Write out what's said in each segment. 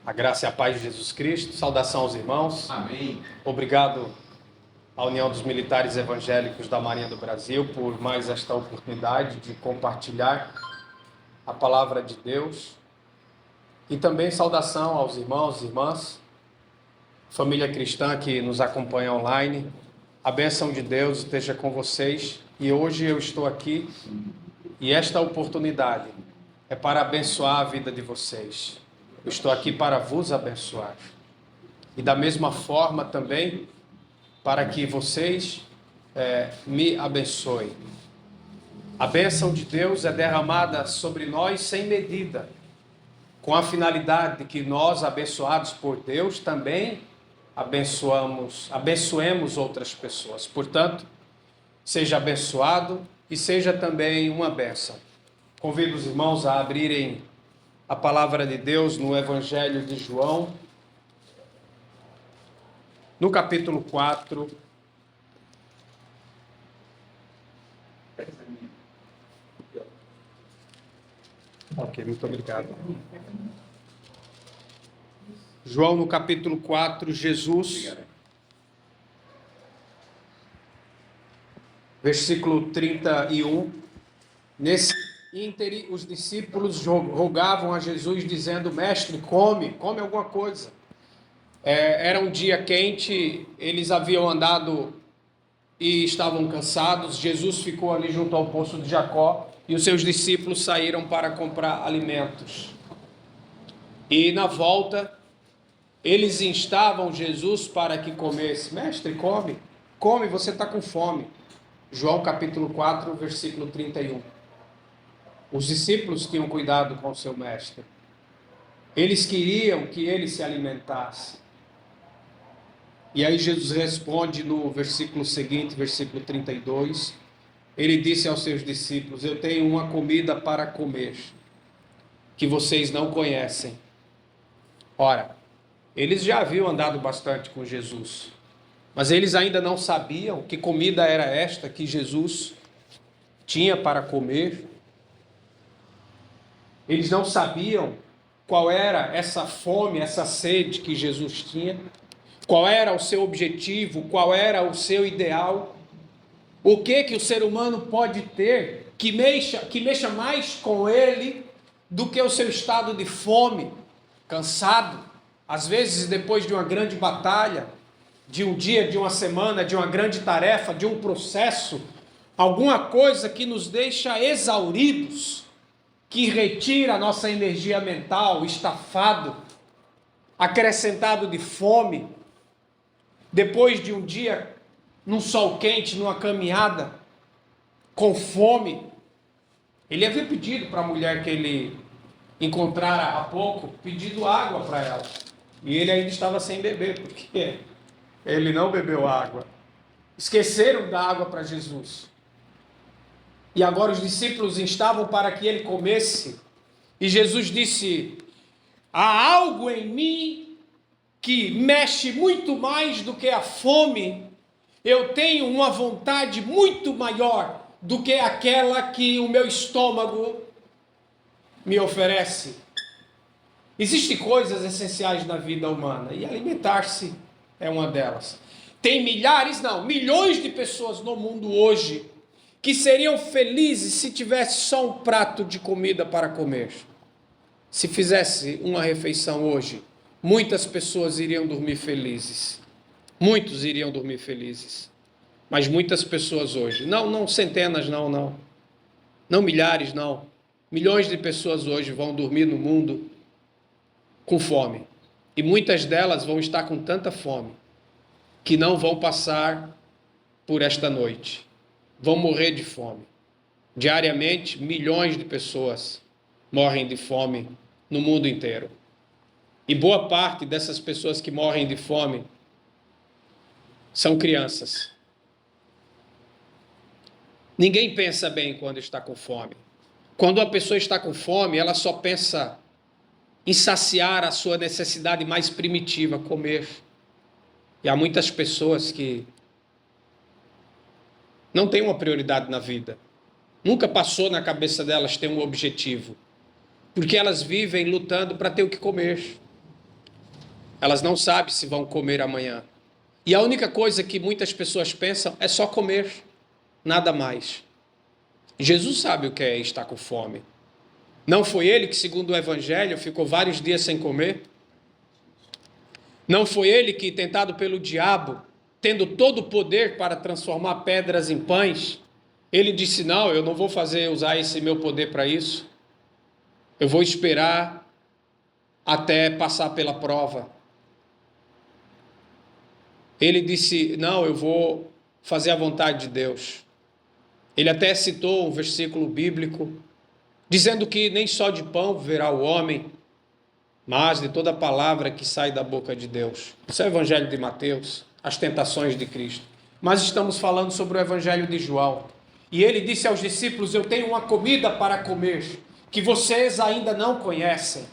A graça e a paz de Jesus Cristo. Saudação aos irmãos. Amém. Obrigado à União dos Militares Evangélicos da Marinha do Brasil por mais esta oportunidade de compartilhar a palavra de Deus. E também saudação aos irmãos e irmãs, família cristã que nos acompanha online. A bênção de Deus esteja com vocês. E hoje eu estou aqui e esta oportunidade é para abençoar a vida de vocês. Eu estou aqui para vos abençoar. E da mesma forma também, para que vocês me abençoem. A bênção de Deus é derramada sobre nós sem medida, com a finalidade de que nós, abençoados por Deus, também abençoemos outras pessoas. Portanto, seja abençoado e seja também uma bênção. Convido os irmãos a abrirem a palavra de Deus no Evangelho de João, no capítulo 4. Ok, muito obrigado. João, no capítulo 4, Jesus, versículo 31, nesse íntere, os discípulos rogavam a Jesus, dizendo: Mestre, come alguma coisa. Era um dia quente, eles haviam andado e estavam cansados. Jesus ficou ali junto ao poço de Jacó e os seus discípulos saíram para comprar alimentos. E na volta, eles instavam Jesus para que comesse. Mestre, come, você está com fome. João capítulo 4, versículo 31. Os discípulos tinham cuidado com o seu mestre. Eles queriam que ele se alimentasse. E aí Jesus responde no versículo seguinte, versículo 32. Ele disse aos seus discípulos: Eu tenho uma comida para comer, que vocês não conhecem. Ora, eles já haviam andado bastante com Jesus, mas eles ainda não sabiam que comida era esta que Jesus tinha para comer. Eles não sabiam qual era essa fome, essa sede que Jesus tinha, qual era o seu objetivo, qual era o seu ideal, o que o ser humano pode ter que mexa mais com ele do que o seu estado de fome, cansado, às vezes depois de uma grande batalha, de um dia, de uma semana, de uma grande tarefa, de um processo, alguma coisa que nos deixa exauridos, que retira a nossa energia mental, estafado, acrescentado de fome, depois de um dia num sol quente, numa caminhada, com fome. Ele havia pedido para a mulher que ele encontrara há pouco, pedido água para ela, e ele ainda estava sem beber, porque ele não bebeu água. Esqueceram da água para Jesus. E agora os discípulos instavam para que ele comesse. E Jesus disse: há algo em mim que mexe muito mais do que a fome. Eu tenho uma vontade muito maior do que aquela que o meu estômago me oferece. Existem coisas essenciais na vida humana e alimentar-se é uma delas. Tem milhões de pessoas no mundo hoje que seriam felizes se tivesse só um prato de comida para comer. Se fizesse uma refeição hoje, muitas pessoas iriam dormir felizes. Muitos iriam dormir felizes. Mas muitas pessoas hoje, não centenas, não milhares, não. Milhões de pessoas hoje vão dormir no mundo com fome. E muitas delas vão estar com tanta fome que não vão passar por esta noite. Vão morrer de fome. Diariamente, milhões de pessoas morrem de fome no mundo inteiro. E boa parte dessas pessoas que morrem de fome são crianças. Ninguém pensa bem quando está com fome. Quando a pessoa está com fome, ela só pensa em saciar a sua necessidade mais primitiva, comer. E há muitas pessoas que não têm uma prioridade na vida. Nunca passou na cabeça delas ter um objetivo. Porque elas vivem lutando para ter o que comer. Elas não sabem se vão comer amanhã. E a única coisa que muitas pessoas pensam é só comer, nada mais. Jesus sabe o que é estar com fome. Não foi ele que, segundo o Evangelho, ficou vários dias sem comer? Não foi ele que, tentado pelo diabo, tendo todo o poder para transformar pedras em pães, ele disse: não, eu não vou usar esse meu poder para isso. Eu vou esperar até passar pela prova. Ele disse: não, eu vou fazer a vontade de Deus. Ele até citou um versículo bíblico, dizendo que nem só de pão viverá o homem, mas de toda palavra que sai da boca de Deus. Isso é o Evangelho de Mateus, as tentações de Cristo. Mas estamos falando sobre o Evangelho de João. E ele disse aos discípulos: eu tenho uma comida para comer, que vocês ainda não conhecem.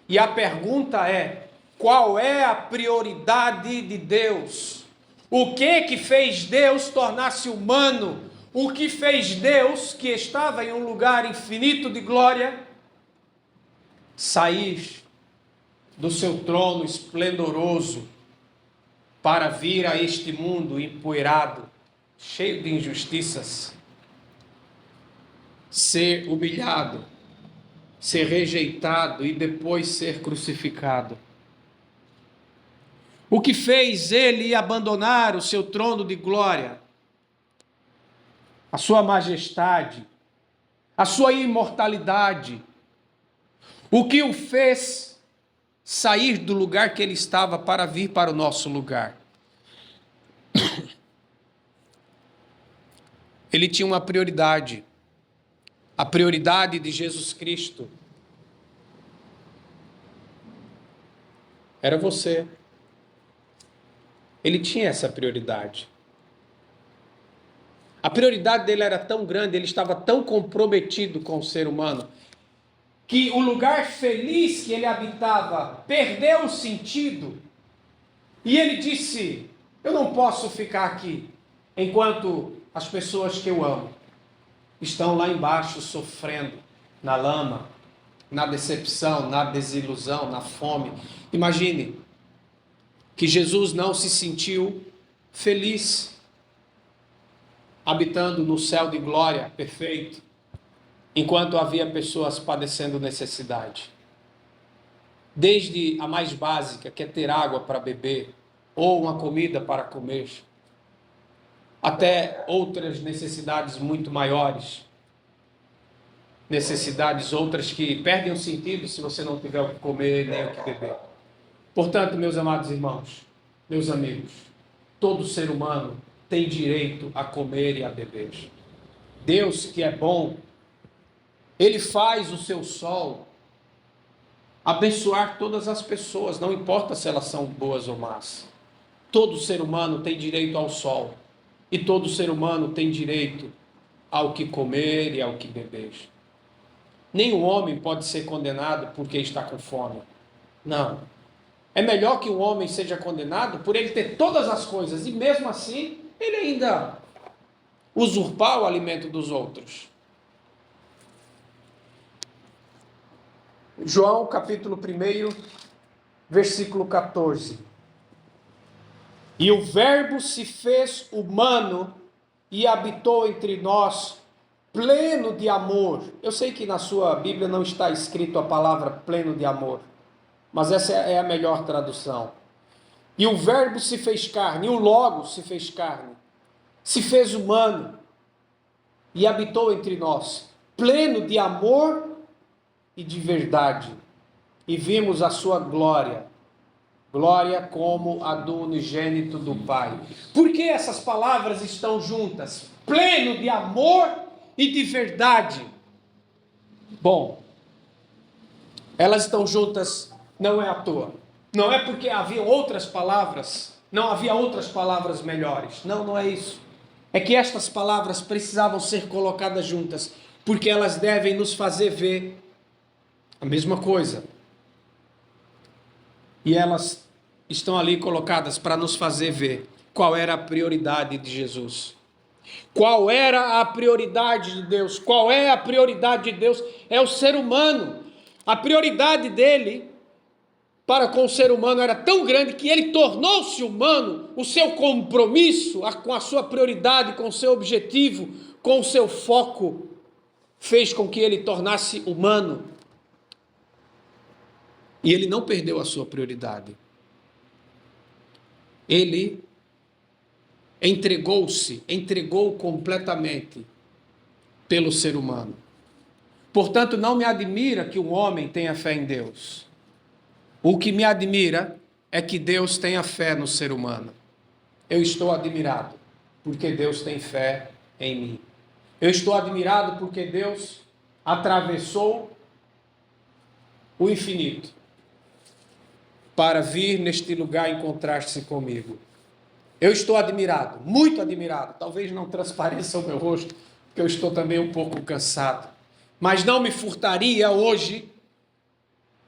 E a pergunta é: qual é a prioridade de Deus? O que fez Deus tornar-se humano? O que fez Deus, que estava em um lugar infinito de glória, sair do seu trono esplendoroso para vir a este mundo empoeirado, cheio de injustiças, ser humilhado, ser rejeitado e depois ser crucificado? O que fez ele abandonar o seu trono de glória, a sua majestade, a sua imortalidade? O que o fez sair do lugar que ele estava para vir para o nosso lugar? Ele tinha uma prioridade, a prioridade de Jesus Cristo era você. Ele tinha essa prioridade. A prioridade dele era tão grande, ele estava tão comprometido com o ser humano, que o lugar feliz que ele habitava perdeu o sentido. E ele disse: eu não posso ficar aqui enquanto as pessoas que eu amo estão lá embaixo sofrendo, na lama, na decepção, na desilusão, na fome. Imagine que Jesus não se sentiu feliz habitando no céu de glória perfeito, enquanto havia pessoas padecendo necessidade. Desde a mais básica, que é ter água para beber, ou uma comida para comer, até outras necessidades muito maiores. Necessidades outras que perdem o sentido se você não tiver o que comer nem o que beber. Portanto, meus amados irmãos, meus amigos, todo ser humano tem direito a comer e a beber. Deus, que é bom, Ele faz o seu sol abençoar todas as pessoas, não importa se elas são boas ou más. Todo ser humano tem direito ao sol, e todo ser humano tem direito ao que comer e ao que beber. Nenhum homem pode ser condenado porque está com fome. Não. É melhor que um homem seja condenado por ele ter todas as coisas e mesmo assim ele ainda usurpar o alimento dos outros. João capítulo 1, versículo 14. E o Verbo se fez humano e habitou entre nós, pleno de amor. Eu sei que na sua Bíblia não está escrito a palavra pleno de amor, mas essa é a melhor tradução. E o Verbo se fez carne, e o Logos se fez carne, se fez humano e habitou entre nós, pleno de amor e de verdade. E vimos a sua glória, glória como a do unigênito do Pai. Por que essas palavras estão juntas? Pleno de amor e de verdade. Bom, elas estão juntas não é à toa. Não é porque havia outras palavras, não havia outras palavras melhores. Não, não é isso. É que estas palavras precisavam ser colocadas juntas, porque elas devem nos fazer ver a mesma coisa. E elas estão ali colocadas para nos fazer ver qual era a prioridade de Jesus. Qual era a prioridade de Deus? Qual é a prioridade de Deus? É o ser humano. A prioridade dele para com o ser humano era tão grande que ele tornou-se humano. O seu compromisso com a sua prioridade, com o seu objetivo, com o seu foco, fez com que ele tornasse humano. E ele não perdeu a sua prioridade. Ele entregou completamente pelo ser humano. Portanto, não me admira que um homem tenha fé em Deus. O que me admira é que Deus tenha fé no ser humano. Eu estou admirado porque Deus tem fé em mim. Eu estou admirado porque Deus atravessou o infinito para vir neste lugar encontrar-se comigo. Eu estou admirado, muito admirado. Talvez não transpareça o meu rosto, porque eu estou também um pouco cansado. Mas não me furtaria hoje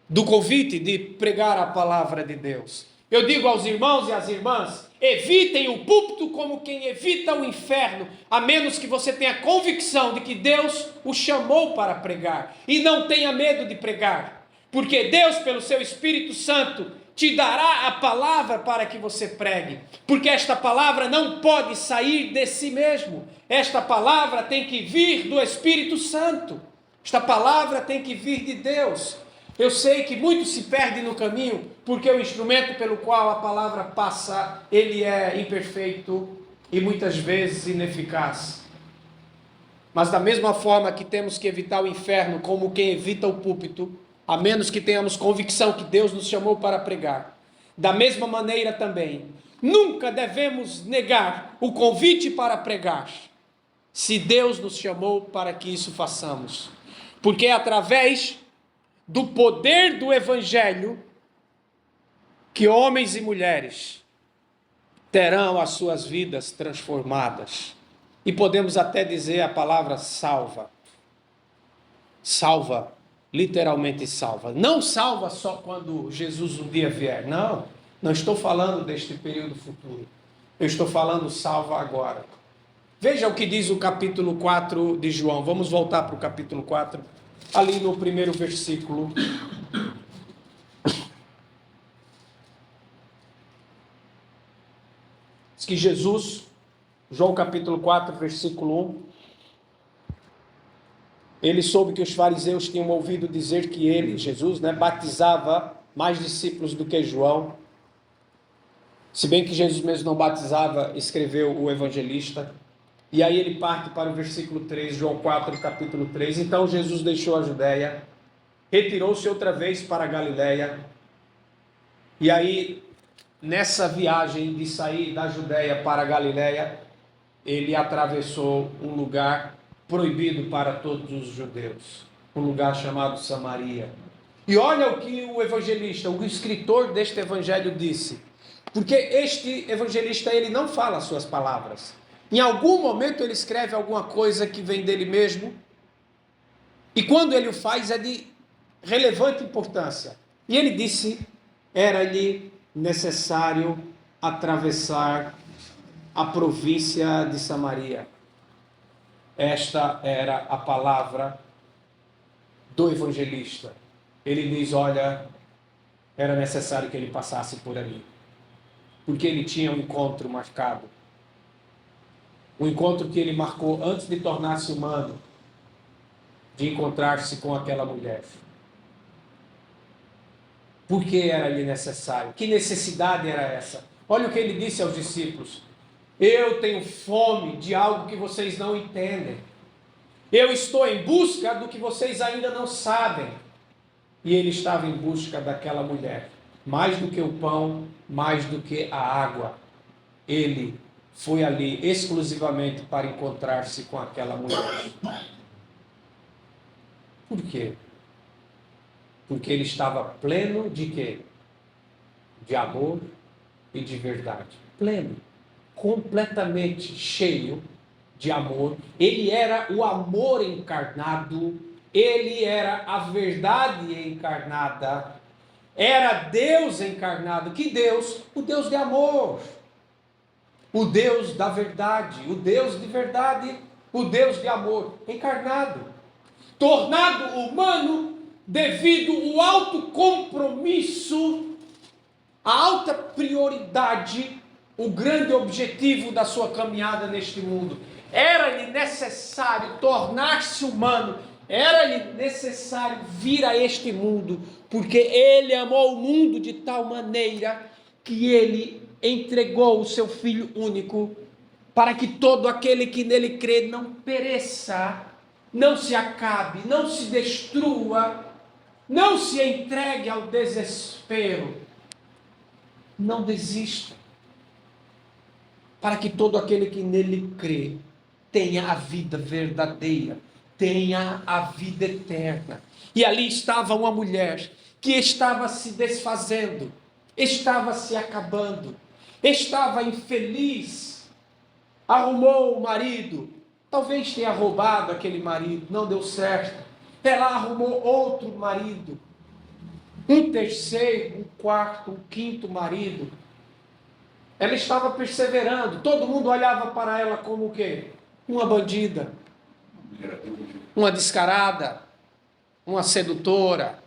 do convite de pregar a palavra de Deus. Eu digo aos irmãos e às irmãs, evitem o púlpito como quem evita o inferno, a menos que você tenha convicção de que Deus o chamou para pregar. E não tenha medo de pregar, porque Deus, pelo seu Espírito Santo, te dará a palavra para que você pregue, porque esta palavra não pode sair de si mesmo, esta palavra tem que vir do Espírito Santo, esta palavra tem que vir de Deus. Eu sei que muito se perde no caminho, porque o instrumento pelo qual a palavra passa, ele é imperfeito e muitas vezes ineficaz. Mas da mesma forma que temos que evitar o inferno como quem evita o púlpito, a menos que tenhamos convicção que Deus nos chamou para pregar, da mesma maneira também, nunca devemos negar o convite para pregar, se Deus nos chamou para que isso façamos. Porque é através do poder do Evangelho que homens e mulheres terão as suas vidas transformadas. E podemos até dizer a palavra salva. Salva, literalmente salva. Não salva só quando Jesus um dia vier. Não estou falando deste período futuro. Eu estou falando salva agora. Veja o que diz o capítulo 4 de João. Vamos voltar para o capítulo 4. Ali no primeiro versículo. Diz que Jesus, João capítulo 4, versículo 1. Ele soube que os fariseus tinham ouvido dizer que ele, Jesus, batizava mais discípulos do que João. Se bem que Jesus mesmo não batizava, escreveu o evangelista. E aí ele parte para o versículo 3, João 4, capítulo 3. Então Jesus deixou a Judéia, retirou-se outra vez para a Galiléia. E aí, nessa viagem de sair da Judéia para a Galiléia, ele atravessou um lugar proibido para todos os judeus, um lugar chamado Samaria. E olha o que o evangelista, o escritor deste evangelho disse, porque este evangelista, ele não fala as suas palavras. Em algum momento ele escreve alguma coisa que vem dele mesmo, e quando ele o faz é de relevante importância. E ele disse, era-lhe necessário atravessar a província de Samaria. Esta era a palavra do evangelista. Ele diz, olha, era necessário que ele passasse por ali, porque ele tinha um encontro marcado. Um encontro que ele marcou antes de tornar-se humano, de encontrar-se com aquela mulher. Por que era-lhe necessário? Que necessidade era essa? Olha o que ele disse aos discípulos. Eu tenho fome de algo que vocês não entendem. Eu estou em busca do que vocês ainda não sabem. E ele estava em busca daquela mulher. Mais do que o pão, mais do que a água. Ele foi ali exclusivamente para encontrar-se com aquela mulher. Por quê? Porque ele estava pleno de quê? De amor e de verdade. Pleno. Completamente cheio de amor. Ele era o amor encarnado. Ele era a verdade encarnada. Era Deus encarnado. Que Deus? O Deus de amor. O Deus da verdade, o Deus de verdade, o Deus de amor, encarnado, tornado humano devido ao alto compromisso prioridade, o grande objetivo da sua caminhada neste mundo. Era-lhe necessário tornar-se humano, era-lhe necessário vir a este mundo, porque ele amou o mundo de tal maneira que ele entregou o seu Filho único, para que todo aquele que nele crê não pereça, não se acabe, não se destrua, não se entregue ao desespero, não desista, para que todo aquele que nele crê tenha a vida verdadeira, tenha a vida eterna. E ali estava uma mulher que estava se desfazendo, estava se acabando, estava infeliz, arrumou o marido, talvez tenha roubado aquele marido, não deu certo, ela arrumou outro marido, um terceiro, um quarto, um quinto marido. Ela estava perseverando, todo mundo olhava para ela como o quê? Uma bandida, uma descarada, uma sedutora,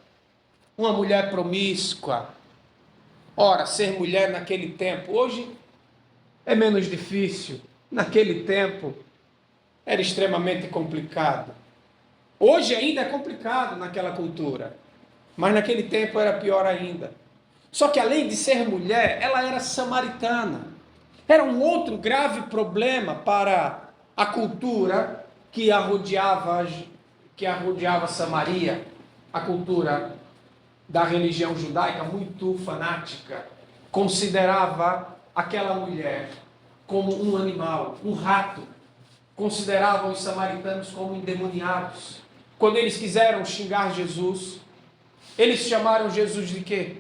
uma mulher promíscua. Ora, ser mulher naquele tempo, hoje é menos difícil, naquele tempo era extremamente complicado. Hoje ainda é complicado naquela cultura, mas naquele tempo era pior ainda. Só que além de ser mulher, ela era samaritana. Era um outro grave problema para a cultura que arrodeava Samaria, a cultura da religião judaica muito fanática, considerava aquela mulher como um animal, um rato. Consideravam os samaritanos como endemoniados. Quando eles quiseram xingar Jesus, eles chamaram Jesus de quê?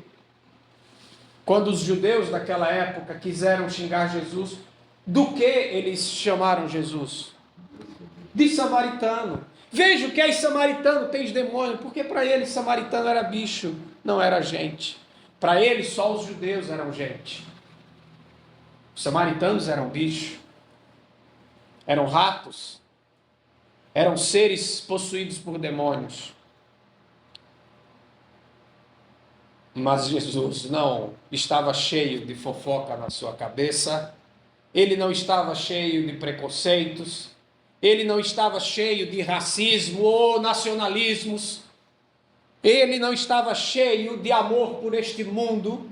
Quando os judeus daquela época quiseram xingar Jesus, do que eles chamaram Jesus? De samaritano. Veja o que é samaritano, tem demônio, porque para eles samaritano era bicho, não era gente. Para eles só os judeus eram gente. Os samaritanos eram bicho, eram ratos, eram seres possuídos por demônios. Mas Jesus não estava cheio de fofoca na sua cabeça, ele não estava cheio de preconceitos, ele não estava cheio de racismo ou nacionalismos, ele não estava cheio de amor por este mundo,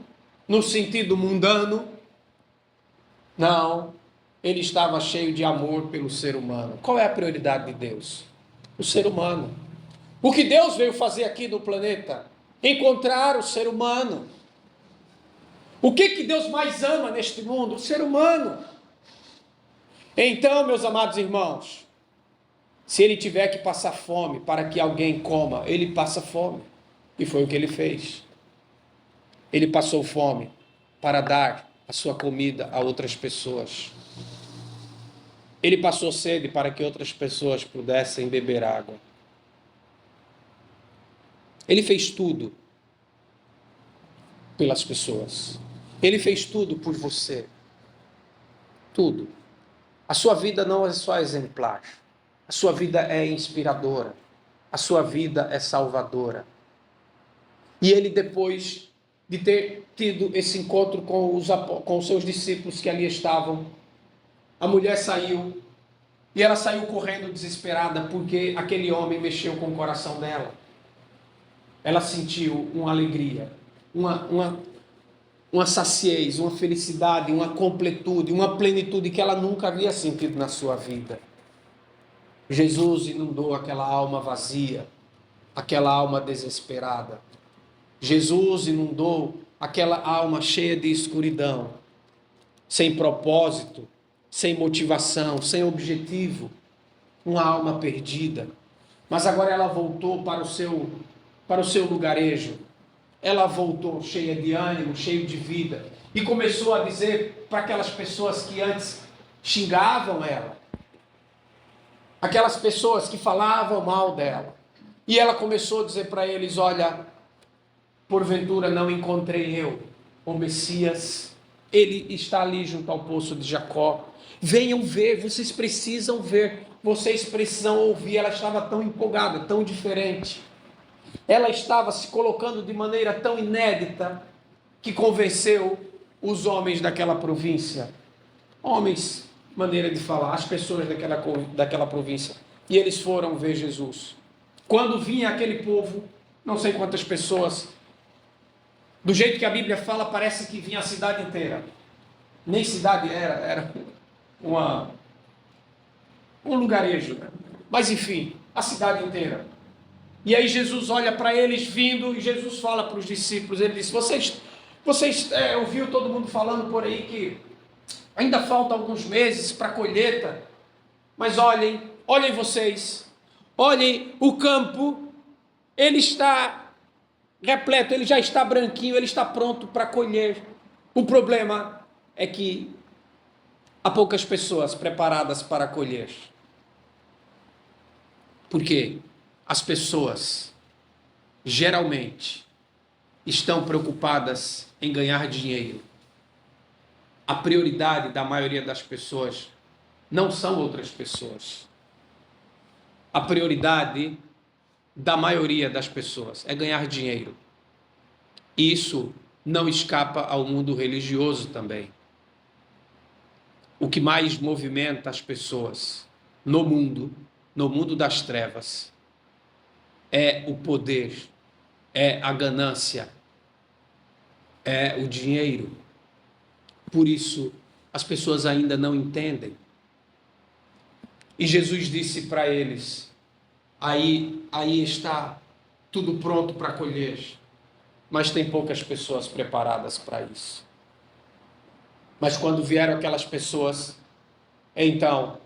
no sentido mundano. Não, ele estava cheio de amor pelo ser humano. Qual é a prioridade de Deus? O ser humano. O que Deus veio fazer aqui no planeta? Encontrar o ser humano. O que Deus mais ama neste mundo? O ser humano. Então, meus amados irmãos, se ele tiver que passar fome para que alguém coma, ele passa fome. E foi o que ele fez. Ele passou fome para dar a sua comida a outras pessoas. Ele passou sede para que outras pessoas pudessem beber água. Ele fez tudo pelas pessoas. Ele fez tudo por você. Tudo. A sua vida não é só exemplar. A sua vida é inspiradora. A sua vida é salvadora. E ele, depois de ter tido esse encontro com os seus discípulos que ali estavam, a mulher saiu. E ela saiu correndo desesperada porque aquele homem mexeu com o coração dela. Ela sentiu uma alegria, uma saciez, uma felicidade, uma completude, uma plenitude que ela nunca havia sentido na sua vida. Jesus inundou aquela alma vazia, aquela alma desesperada. Jesus inundou aquela alma cheia de escuridão, sem propósito, sem motivação, sem objetivo, uma alma perdida. Mas agora ela voltou para o seu lugarejo. Ela voltou cheia de ânimo, cheia de vida, e começou a dizer para aquelas pessoas que antes xingavam ela, aquelas pessoas que falavam mal dela, e ela começou a dizer para eles: olha, porventura não encontrei eu o Messias? Ele está ali junto ao poço de Jacó. Venham ver, vocês precisam ver, vocês precisam ouvir. Ela estava tão empolgada, tão diferente. Ela estava se colocando de maneira tão inédita que convenceu os homens daquela província. Homens, maneira de falar, as pessoas daquela província. E eles foram ver Jesus. Quando vinha aquele povo, não sei quantas pessoas, do jeito que a Bíblia fala, parece que vinha a cidade inteira. Nem cidade era um lugarejo, né? Mas enfim, a cidade inteira. E aí Jesus olha para eles vindo e Jesus fala para os discípulos, ele diz, vocês ouviu todo mundo falando por aí que ainda falta alguns meses para a colheita, mas olhem vocês, olhem o campo, ele está repleto, ele já está branquinho, ele está pronto para colher. O problema é que há poucas pessoas preparadas para colher. Por quê? As pessoas geralmente estão preocupadas em ganhar dinheiro. A prioridade da maioria das pessoas não são outras pessoas. A prioridade da maioria das pessoas é ganhar dinheiro. Isso não escapa ao mundo religioso também. O que mais movimenta as pessoas no mundo das trevas, é o poder, é a ganância, é o dinheiro. Por isso, as pessoas ainda não entendem. E Jesus disse para eles, aí está tudo pronto para colher, mas tem poucas pessoas preparadas para isso. Mas quando vieram aquelas pessoas, então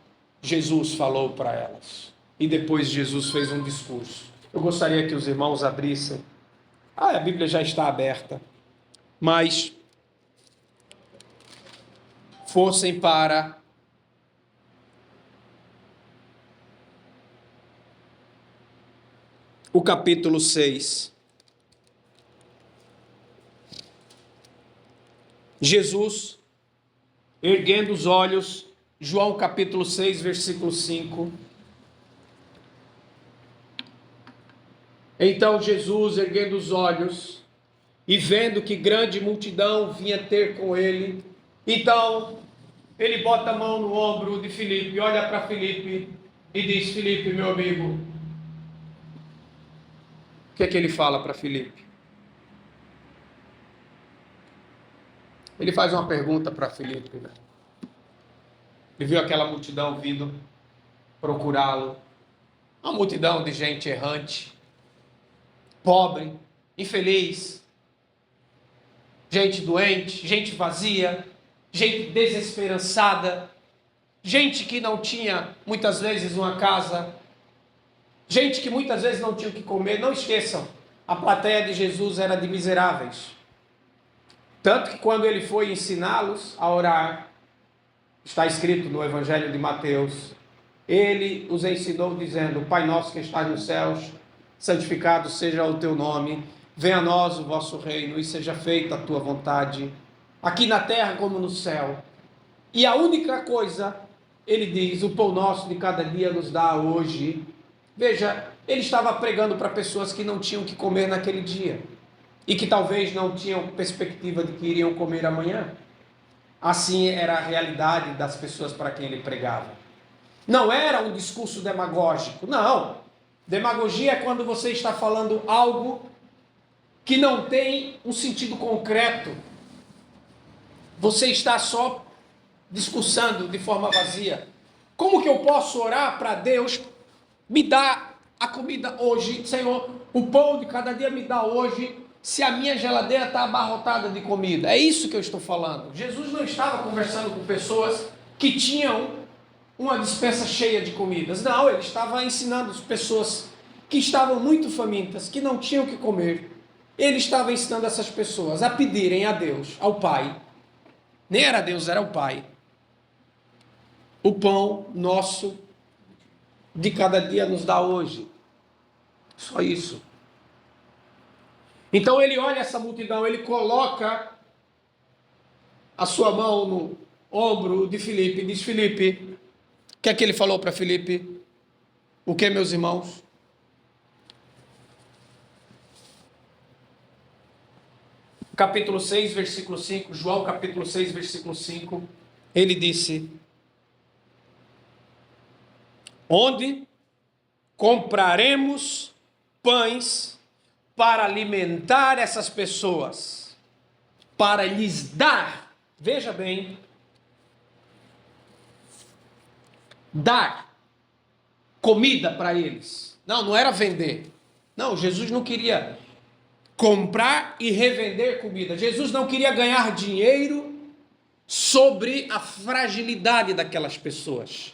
Jesus falou para elas. E depois Jesus fez um discurso. Eu gostaria que os irmãos abrissem. A Bíblia já está aberta. Mas fossem para o capítulo 6. Jesus, erguendo os olhos, João capítulo 6, versículo 5. Então Jesus, erguendo os olhos e vendo que grande multidão vinha ter com ele, então ele bota a mão no ombro de Filipe, olha para Filipe e diz, Filipe, meu amigo, o que é que ele fala para Filipe? Ele faz uma pergunta para Filipe, né? Ele viu aquela multidão vindo procurá-lo, uma multidão de gente errante, pobre, infeliz, gente doente, gente vazia, gente desesperançada, gente que não tinha muitas vezes uma casa, gente que muitas vezes não tinha o que comer. Não esqueçam, a plateia de Jesus era de miseráveis. Tanto que quando ele foi ensiná-los a orar, está escrito no Evangelho de Mateus, ele os ensinou dizendo, Pai nosso que estás nos céus, santificado seja o teu nome, venha a nós o vosso reino e seja feita a tua vontade, aqui na terra como no céu. E a única coisa, ele diz, o pão nosso de cada dia nos dá hoje. Veja, ele estava pregando para pessoas que não tinham o que comer naquele dia, e que talvez não tinham perspectiva de que iriam comer amanhã. Assim era a realidade das pessoas para quem ele pregava. Não era um discurso demagógico, não. Demagogia é quando você está falando algo que não tem um sentido concreto. Você está só discursando de forma vazia. Como que eu posso orar para Deus me dar a comida hoje? Senhor, o pão de cada dia me dá hoje, se a minha geladeira está abarrotada de comida. É isso que eu estou falando. Jesus não estava conversando com pessoas que tinham uma despensa cheia de comidas. Não, ele estava ensinando as pessoas que estavam muito famintas, que não tinham o que comer. Ele estava ensinando essas pessoas a pedirem a Deus, ao Pai. Nem era Deus, era o Pai. O pão nosso de cada dia nos dá hoje. Só isso. Então ele olha essa multidão, ele coloca a sua mão no ombro de Filipe e diz, Filipe, o que é que ele falou para Filipe? O que, meus irmãos? capítulo 6, versículo 5, João capítulo 6, versículo 5, ele disse: onde compraremos pães para alimentar essas pessoas, para lhes dar, veja bem, dar comida para eles. Não era vender. Não, Jesus não queria comprar e revender comida. Jesus não queria ganhar dinheiro sobre a fragilidade daquelas pessoas.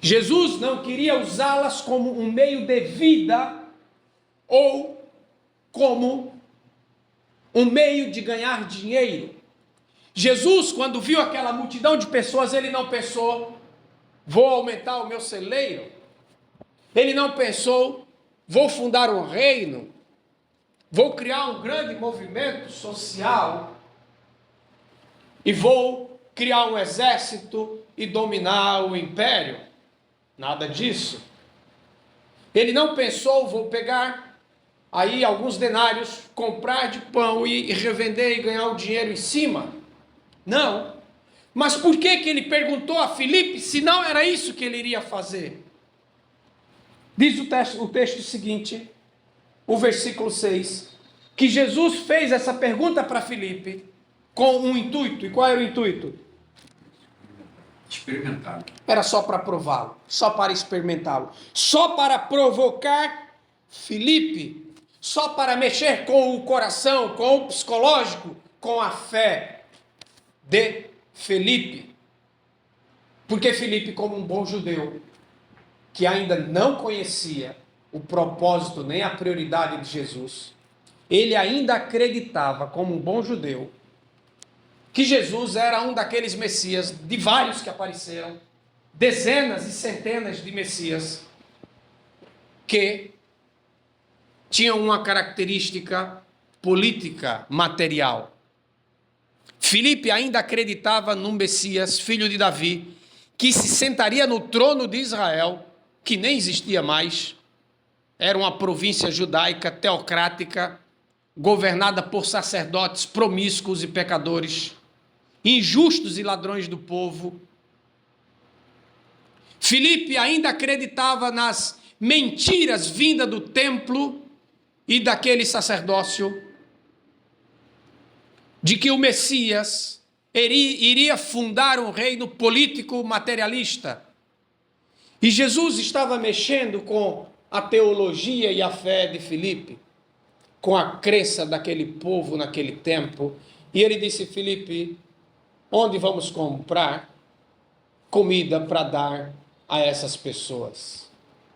Jesus não queria usá-las como um meio de vida ou como um meio de ganhar dinheiro. Jesus, quando viu aquela multidão de pessoas, ele não pensou: vou aumentar o meu celeiro. Ele não pensou: vou fundar um reino, vou criar um grande movimento social e vou criar um exército e dominar o império. Nada disso. Ele não pensou: vou pegar aí alguns denários, comprar de pão e revender e ganhar o dinheiro em cima. Não. Mas por que ele perguntou a Filipe se não era isso que ele iria fazer? Diz o texto seguinte, o versículo 6, que Jesus fez essa pergunta para Filipe com um intuito. E qual era o intuito? Experimentar. Era só para prová-lo, só para experimentá-lo, só para provocar Filipe, só para mexer com o coração, com o psicológico, com a fé de Filipe. Porque Filipe, como um bom judeu, que ainda não conhecia o propósito nem a prioridade de Jesus, ele ainda acreditava, como um bom judeu, que Jesus era um daqueles Messias, de vários que apareceram, dezenas e centenas de Messias, que tinham uma característica política, material. Filipe ainda acreditava num Messias, filho de Davi, que se sentaria no trono de Israel, que nem existia mais. Era uma província judaica, teocrática, governada por sacerdotes promíscuos e pecadores, injustos e ladrões do povo. Filipe ainda acreditava nas mentiras vindas do templo e daquele sacerdócio, de que o Messias iria fundar um reino político materialista. E Jesus estava mexendo com a teologia e a fé de Filipe, com a crença daquele povo naquele tempo. E ele disse: Filipe, onde vamos comprar comida para dar a essas pessoas?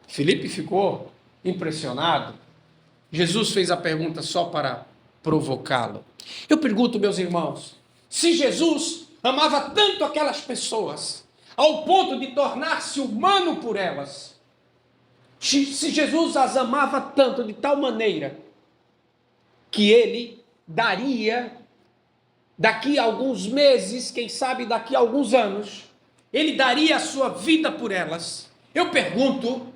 Filipe ficou impressionado. Jesus fez a pergunta só para provocá-lo. Eu pergunto, meus irmãos, se Jesus amava tanto aquelas pessoas, ao ponto de tornar-se humano por elas, se Jesus as amava tanto, de tal maneira, que ele daria, daqui a alguns meses, quem sabe daqui a alguns anos, ele daria a sua vida por elas. Eu pergunto,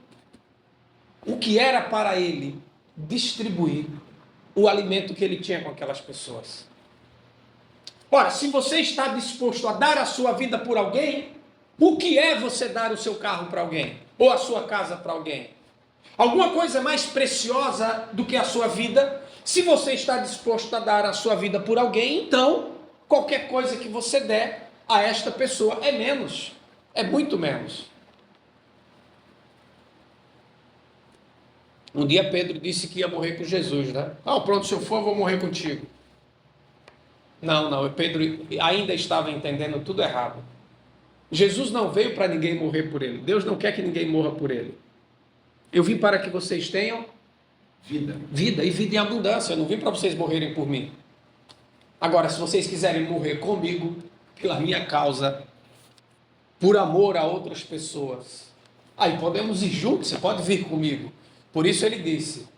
o que era para ele distribuir o alimento que ele tinha com aquelas pessoas? Ora, se você está disposto a dar a sua vida por alguém, o que é você dar o seu carro para alguém? Ou a sua casa para alguém? Alguma coisa mais preciosa do que a sua vida? Se você está disposto a dar a sua vida por alguém, então qualquer coisa que você der a esta pessoa é menos, é muito menos. Um dia Pedro disse que ia morrer com Jesus, né? Pronto, se eu for, eu vou morrer contigo. Não, Pedro ainda estava entendendo tudo errado. Jesus não veio para ninguém morrer por ele. Deus não quer que ninguém morra por ele. Eu vim para que vocês tenham vida e vida em abundância. Eu não vim para vocês morrerem por mim. Agora, se vocês quiserem morrer comigo, pela minha causa, por amor a outras pessoas, aí podemos ir juntos, você pode vir comigo. Por isso ele disse: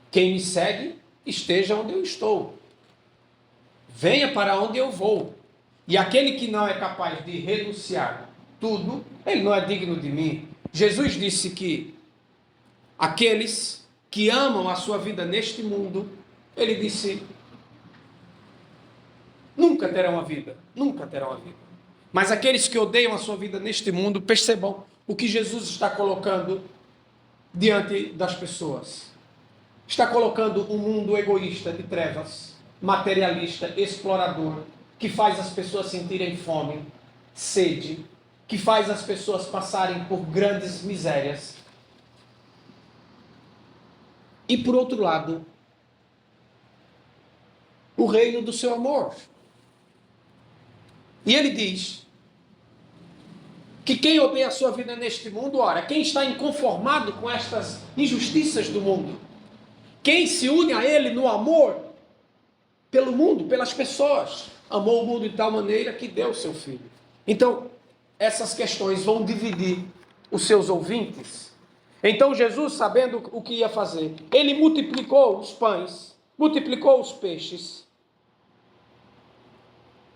quem me segue, esteja onde eu estou. Venha para onde eu vou. E aquele que não é capaz de renunciar tudo, ele não é digno de mim. Jesus disse que aqueles que amam a sua vida neste mundo, ele disse, nunca terão a vida. Nunca terão a vida. Mas aqueles que odeiam a sua vida neste mundo, percebam o que Jesus está colocando diante das pessoas. Está colocando um mundo egoísta de trevas, materialista, explorador, que faz as pessoas sentirem fome, sede, que faz as pessoas passarem por grandes misérias. E por outro lado, o reino do seu amor. E ele diz que quem odeia a sua vida neste mundo, ora, quem está inconformado com estas injustiças do mundo, quem se une a ele no amor pelo mundo, pelas pessoas, amou o mundo de tal maneira que deu o seu filho. Então, essas questões vão dividir os seus ouvintes. Então Jesus, sabendo o que ia fazer, ele multiplicou os pães, multiplicou os peixes,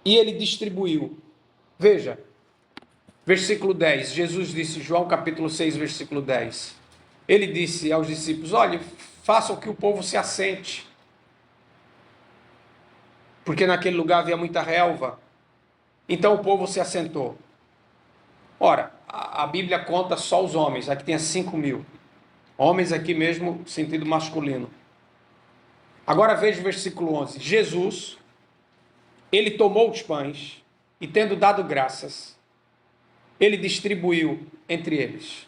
e ele distribuiu. Veja, versículo 10, Jesus disse, João capítulo 6, versículo 10, ele disse aos discípulos, olha, façam que o povo se assente, porque naquele lugar havia muita relva. Então o povo se assentou. Ora, a Bíblia conta só os homens, aqui tem 5.000. Homens aqui mesmo, sentido masculino. Agora veja o versículo 11. Jesus, ele tomou os pães e tendo dado graças, ele distribuiu entre eles.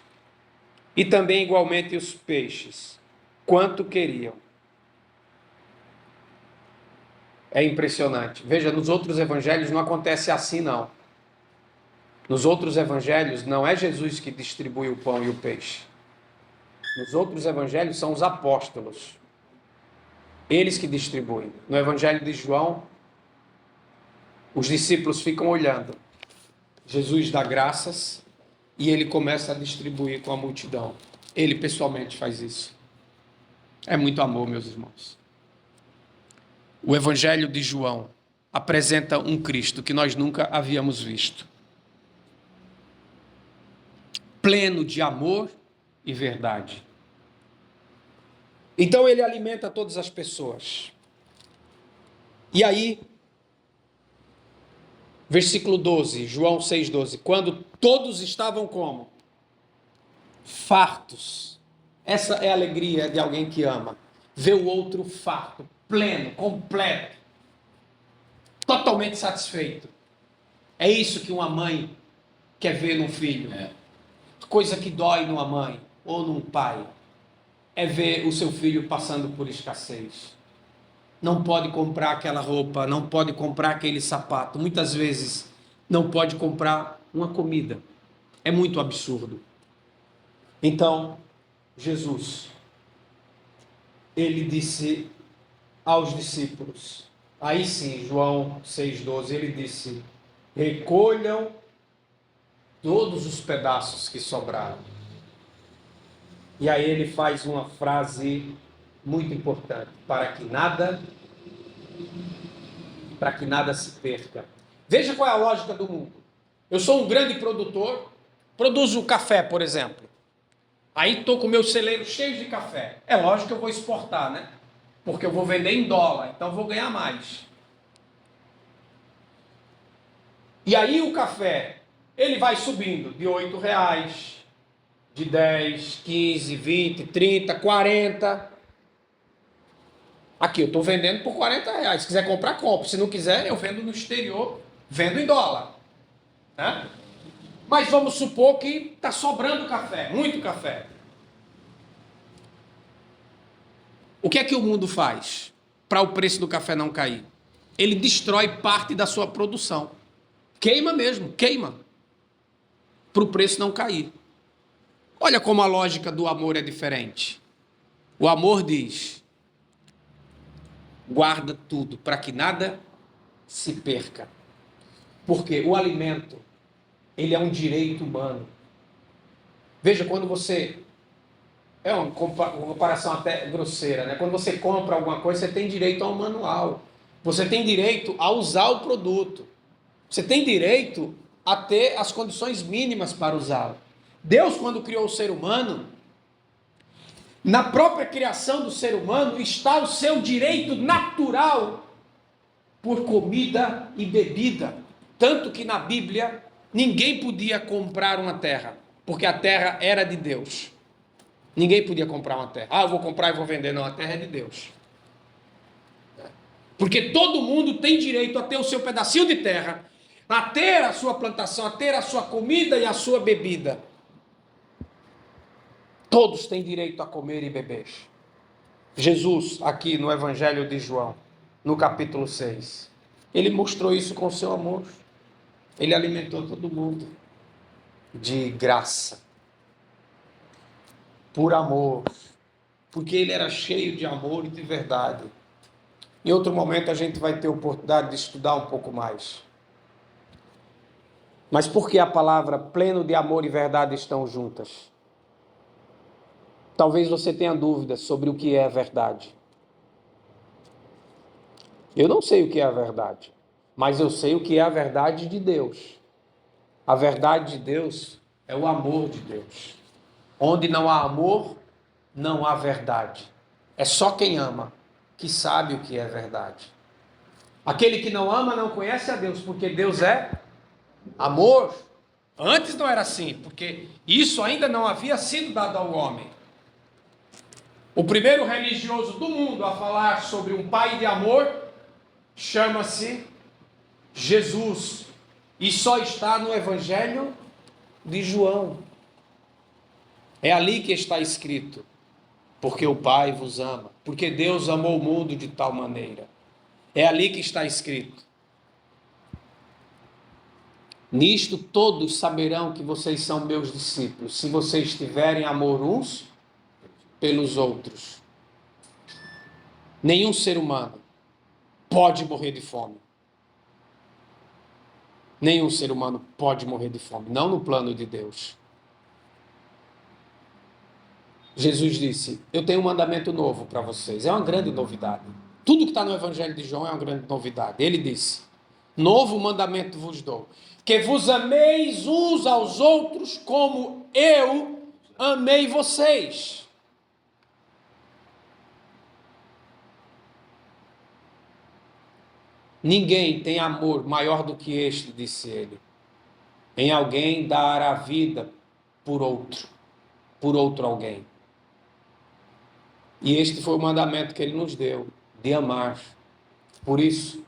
E também igualmente os peixes, quanto queriam. É impressionante. Veja, nos outros evangelhos não acontece assim, não. Nos outros evangelhos não é Jesus que distribui o pão e o peixe. Nos outros evangelhos são os apóstolos. Eles que distribuem. No evangelho de João, os discípulos ficam olhando. Jesus dá graças e ele começa a distribuir com a multidão. Ele pessoalmente faz isso. É muito amor, meus irmãos. O evangelho de João apresenta um Cristo que nós nunca havíamos visto. Pleno de amor e verdade. Então ele alimenta todas as pessoas. E aí, versículo 12, João 6,12. Quando todos estavam como? Fartos. Essa é a alegria de alguém que ama. Ver o outro farto, pleno, completo, totalmente satisfeito. É isso que uma mãe quer ver num filho. Coisa que dói numa mãe ou num pai é ver o seu filho passando por escassez. Não pode comprar aquela roupa, não pode comprar aquele sapato. Muitas vezes não pode comprar uma comida. É muito absurdo. Então, Jesus, ele disse aos discípulos, aí sim, João 6,12, ele disse, recolham todos os pedaços que sobraram. E aí ele faz uma frase muito importante, para que nada se perca. Veja qual é a lógica do mundo. Eu sou um grande produtor, produzo café, por exemplo. Aí estou com meu celeiro cheio de café. É lógico que eu vou exportar, né? Porque eu vou vender em dólar, então eu vou ganhar mais. E aí o café, ele vai subindo de R$8, de 10, 15, 20, 30, 40. Aqui eu estou vendendo por R$40. Se quiser comprar, compre. Se não quiser, eu vendo no exterior, vendo em dólar. Né? Mas vamos supor que está sobrando café, muito café. O que é que o mundo faz para o preço do café não cair? Ele destrói parte da sua produção. Queima mesmo, queima. Para o preço não cair. Olha como a lógica do amor é diferente. O amor diz, guarda tudo para que nada se perca. Porque o alimento, ele é um direito humano. Veja, quando você... É uma comparação até grosseira, né? Quando você compra alguma coisa, você tem direito a um manual. Você tem direito a usar o produto. Você tem direito a ter as condições mínimas para usá-lo. Deus, quando criou o ser humano, na própria criação do ser humano está o seu direito natural por comida e bebida. Tanto que na Bíblia ninguém podia comprar uma terra, porque a terra era de Deus. Ninguém podia comprar uma terra. Eu vou comprar e vou vender. Não, a terra é de Deus. Porque todo mundo tem direito a ter o seu pedacinho de terra, a ter a sua plantação, a ter a sua comida e a sua bebida. Todos têm direito a comer e beber. Jesus, aqui no Evangelho de João, no capítulo 6, ele mostrou isso com o seu amor. Ele alimentou todo mundo de graça, por amor, porque ele era cheio de amor e de verdade. Em outro momento a gente vai ter oportunidade de estudar um pouco mais. Mas por que a palavra pleno de amor e verdade estão juntas? Talvez você tenha dúvidas sobre o que é a verdade. Eu não sei o que é a verdade, mas eu sei o que é a verdade de Deus. A verdade de Deus é o amor de Deus. Onde não há amor, não há verdade. É só quem ama que sabe o que é verdade. Aquele que não ama não conhece a Deus, porque Deus é amor. Antes não era assim, porque isso ainda não havia sido dado ao homem. O primeiro religioso do mundo a falar sobre um pai de amor chama-se Jesus. E só está no Evangelho de João. É ali que está escrito: porque o Pai vos ama, porque Deus amou o mundo de tal maneira. É ali que está escrito. Nisto todos saberão que vocês são meus discípulos, se vocês tiverem amor uns pelos outros. Nenhum ser humano pode morrer de fome. Nenhum ser humano pode morrer de fome, não no plano de Deus. Jesus disse: eu tenho um mandamento novo para vocês. É uma grande novidade. Tudo que está no Evangelho de João é uma grande novidade. Ele disse: novo mandamento vos dou, que vos ameis uns aos outros como eu amei vocês. Ninguém tem amor maior do que este, disse ele, em alguém dar a vida por outro alguém. E este foi o mandamento que ele nos deu, de amar. Por isso,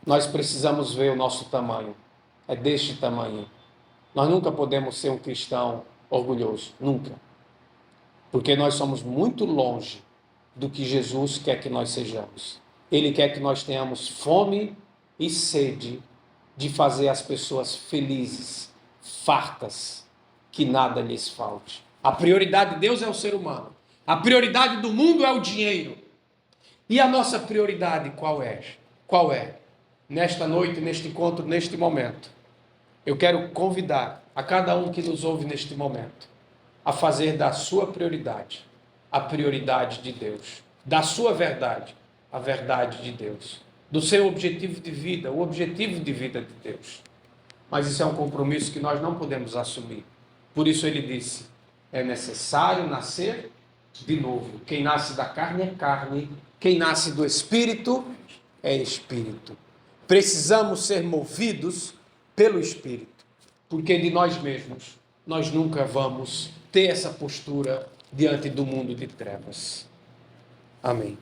nós precisamos ver o nosso tamanho. É deste tamanho. Nós nunca podemos ser um cristão orgulhoso, nunca. Porque nós somos muito longe do que Jesus quer que nós sejamos. Ele quer que nós tenhamos fome e sede de fazer as pessoas felizes, fartas, que nada lhes falte. A prioridade de Deus é o ser humano. A prioridade do mundo é o dinheiro. E a nossa prioridade qual é? Qual é? Nesta noite, neste encontro, neste momento, eu quero convidar a cada um que nos ouve neste momento a fazer da sua prioridade a prioridade de Deus, da sua verdade a verdade de Deus, do seu objetivo de vida o objetivo de vida de Deus. Mas isso é um compromisso que nós não podemos assumir. Por isso ele disse: é necessário nascer de novo. Quem nasce da carne é carne, quem nasce do Espírito é Espírito. Precisamos ser movidos pelo Espírito, porque de nós mesmos nós nunca vamos ter essa postura diante do mundo de trevas. Amém.